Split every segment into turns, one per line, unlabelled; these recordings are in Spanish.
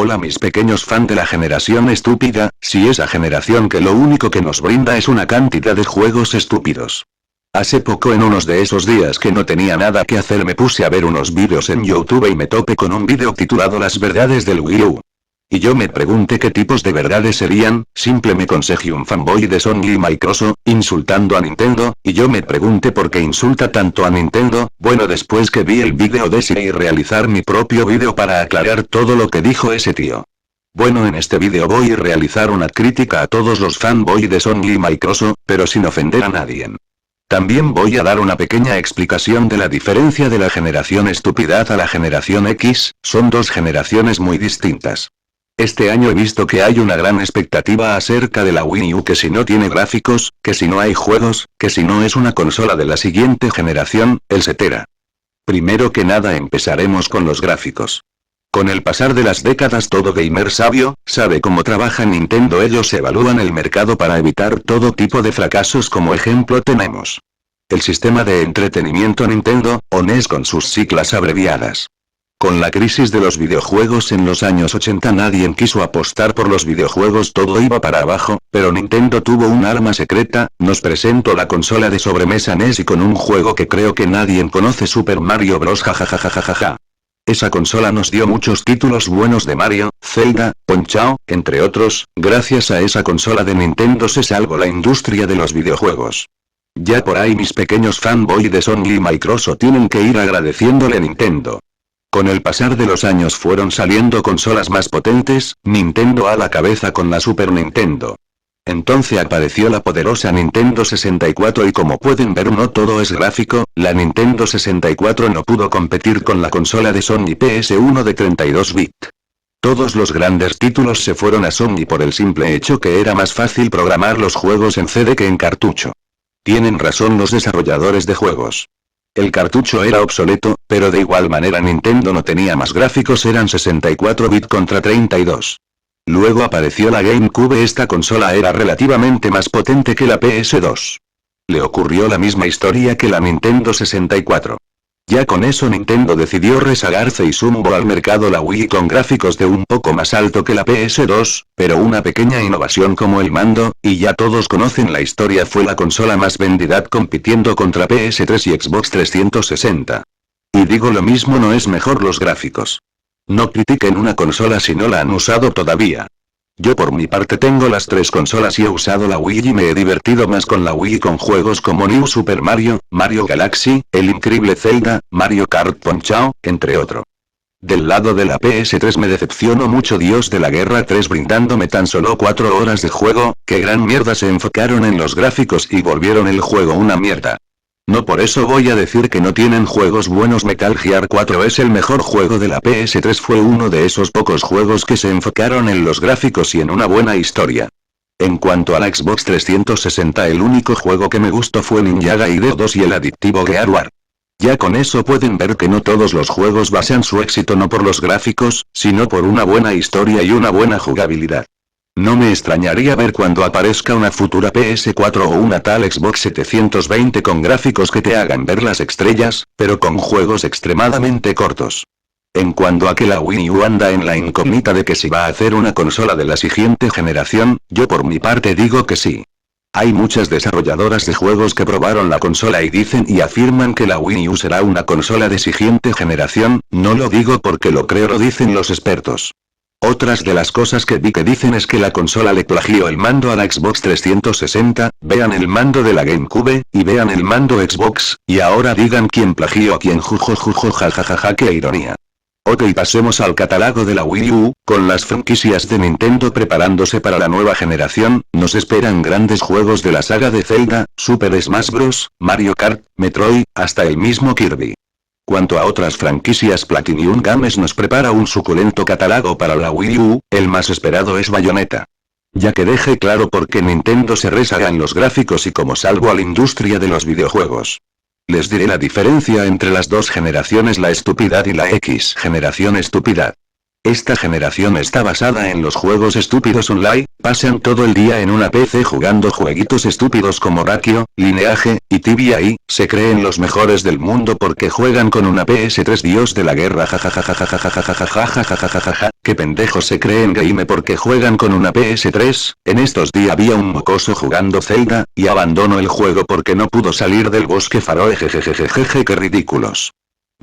Hola mis pequeños fan de la generación estúpida, si esa generación que lo único que nos brinda es una cantidad de juegos estúpidos. Hace poco en unos de esos días que no tenía nada que hacer me puse a ver unos vídeos en YouTube y me topé con un vídeo titulado Las verdades del Wii U. Y yo me pregunté qué tipos de verdades serían, simple me conseguí un fanboy de Sony y Microsoft, insultando a Nintendo, y yo me pregunté por qué insulta tanto a Nintendo. Bueno, después que vi el vídeo decidí realizar mi propio vídeo para aclarar todo lo que dijo ese tío. Bueno, en este vídeo voy a realizar una crítica a todos los fanboys de Sony y Microsoft, pero sin ofender a nadie. También voy a dar una pequeña explicación de la diferencia de la generación estupidez a la generación X, son dos generaciones muy distintas. Este año he visto que hay una gran expectativa acerca de la Wii U, que si no tiene gráficos, que si no hay juegos, que si no es una consola de la siguiente generación, etc. Primero que nada empezaremos con los gráficos. Con el pasar de las décadas todo gamer sabio, sabe cómo trabaja Nintendo. Ellos evalúan el mercado para evitar todo tipo de fracasos. Como ejemplo tenemos el sistema de entretenimiento Nintendo, o NES con sus siglas abreviadas. Con la crisis de los videojuegos en los años 80 nadie quiso apostar por los videojuegos, todo iba para abajo, pero Nintendo tuvo un arma secreta, nos presentó la consola de sobremesa NES y con un juego que creo que nadie conoce, Super Mario Bros. Jajajajajaja. Esa consola nos dio muchos títulos buenos de Mario, Zelda, Punch-Out, entre otros. Gracias a esa consola de Nintendo se salvó la industria de los videojuegos. Ya por ahí mis pequeños fanboys de Sony y Microsoft tienen que ir agradeciéndole a Nintendo. Con el pasar de los años fueron saliendo consolas más potentes, Nintendo a la cabeza con la Super Nintendo. Entonces apareció la poderosa Nintendo 64 y como pueden ver no todo es gráfico, la Nintendo 64 no pudo competir con la consola de Sony PS1 de 32 bits. Todos los grandes títulos se fueron a Sony por el simple hecho que era más fácil programar los juegos en CD que en cartucho. Tienen razón los desarrolladores de juegos. El cartucho era obsoleto, pero de igual manera Nintendo no tenía más gráficos, eran 64 bits contra 32. Luego apareció la GameCube, esta consola era relativamente más potente que la PS2. Le ocurrió la misma historia que la Nintendo 64. Ya con eso Nintendo decidió rezagarse y zumbó al mercado la Wii con gráficos de un poco más alto que la PS2, pero una pequeña innovación como el mando, y ya todos conocen la historia, fue la consola más vendida compitiendo contra PS3 y Xbox 360. Y digo lo mismo, no es mejor los gráficos. No critiquen una consola si no la han usado todavía. Yo por mi parte tengo las tres consolas y he usado la Wii y me he divertido más con la Wii con juegos como New Super Mario, Mario Galaxy, el increíble Zelda, Mario Kart Punch-Out, entre otros. Del lado de la PS3 me decepcionó mucho Dios de la Guerra 3 brindándome tan solo 4 horas de juego, que gran mierda, se enfocaron en los gráficos y volvieron el juego una mierda. No por eso voy a decir que no tienen juegos buenos. Metal Gear 4 es el mejor juego de la PS3, fue uno de esos pocos juegos que se enfocaron en los gráficos y en una buena historia. En cuanto a la Xbox 360, el único juego que me gustó fue Ninja Gaiden 2 y el adictivo Gear War. Ya con eso pueden ver que no todos los juegos basan su éxito no por los gráficos, sino por una buena historia y una buena jugabilidad. No me extrañaría ver cuando aparezca una futura PS4 o una tal Xbox 720 con gráficos que te hagan ver las estrellas, pero con juegos extremadamente cortos. En cuanto a que la Wii U anda en la incógnita de que si va a hacer una consola de la siguiente generación, yo por mi parte digo que sí. Hay muchas desarrolladoras de juegos que probaron la consola y dicen y afirman que la Wii U será una consola de siguiente generación, no lo digo porque lo creo, lo dicen los expertos. Otras de las cosas que vi que dicen es que la consola le plagió el mando a la Xbox 360, vean el mando de la GameCube, y vean el mando Xbox, y ahora digan quién plagió a quién, jujojujo jajajaja, qué ironía. Ok, pasemos al catálogo de la Wii U, con las franquicias de Nintendo preparándose para la nueva generación, nos esperan grandes juegos de la saga de Zelda, Super Smash Bros., Mario Kart, Metroid, hasta el mismo Kirby. Cuanto a otras franquicias, Platinum Games nos prepara un suculento catálogo para la Wii U, el más esperado es Bayonetta. Ya que deje claro por qué Nintendo se rezaga en los gráficos y cómo salvó a la industria de los videojuegos. Les diré la diferencia entre las dos generaciones, la estupidez y la X generación estupidez. Esta generación está basada en los juegos estúpidos online, Pasan todo el día en una PC jugando jueguitos estúpidos como Rakio, Lineage, y Tibia y, se creen los mejores del mundo porque juegan con una PS3 Dios de la guerra jajajajajajajajajajajajajajajajaja, qué pendejos se creen game porque juegan con una PS3, en estos días había un mocoso jugando Zelda, y abandonó el juego porque no pudo salir del bosque Faroe jejejejejeje qué ridículos.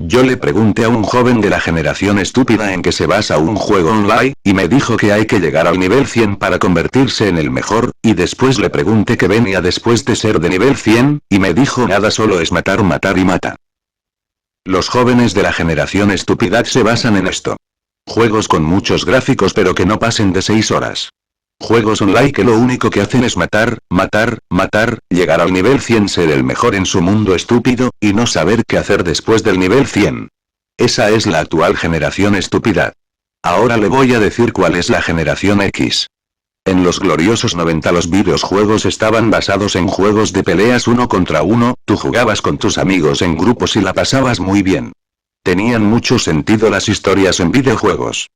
Yo le pregunté a un joven de la generación estúpida en que se basa un juego online, y me dijo que hay que llegar al nivel 100 para convertirse en el mejor, y después le pregunté qué venía después de ser de nivel 100, y me dijo nada solo es matar matar y mata. Los jóvenes de la generación estúpida se basan en esto. Juegos con muchos gráficos pero que no pasen de 6 horas. Juegos online que lo único que hacen es matar, matar, matar, llegar al nivel 100 ser el mejor en su mundo estúpido, y no saber qué hacer después del nivel 100. Esa es la actual generación estúpida. Ahora le voy a decir cuál es la generación X. En los gloriosos 90 los videojuegos estaban basados en juegos de peleas uno contra uno, tú jugabas con tus amigos en grupos y la pasabas muy bien. Tenían mucho sentido las historias en videojuegos.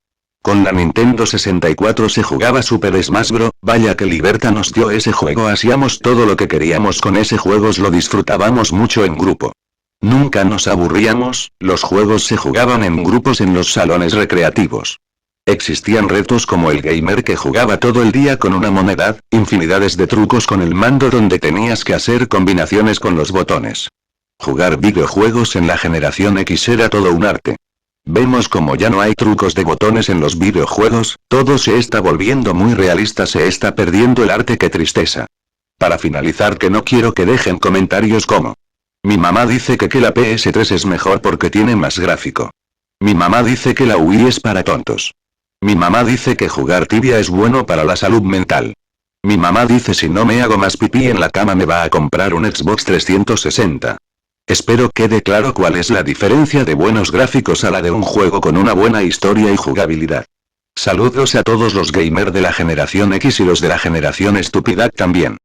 Con la Nintendo 64 se jugaba Super Smash Bros, vaya que libertad nos dio ese juego, hacíamos todo lo que queríamos con ese juego, lo disfrutábamos mucho en grupo. Nunca nos aburríamos, los juegos se jugaban en grupos en los salones recreativos. Existían retos como el gamer que jugaba todo el día con una moneda, infinidades de trucos con el mando donde tenías que hacer combinaciones con los botones. Jugar videojuegos en la generación X era todo un arte. Vemos como ya no hay trucos de botones en los videojuegos, todo se está volviendo muy realista, se está perdiendo el arte, qué tristeza. Para finalizar, que no quiero que dejen comentarios como: mi mamá dice que la PS3 es mejor porque tiene más gráfico. Mi mamá dice que la Wii es para tontos. Mi mamá dice que jugar Tibia es bueno para la salud mental. Mi mamá dice si no me hago más pipí en la cama me va a comprar un Xbox 360. Espero quede claro cuál es la diferencia de buenos gráficos a la de un juego con una buena historia y jugabilidad. Saludos a todos los gamers de la generación X y los de la generación estúpida también.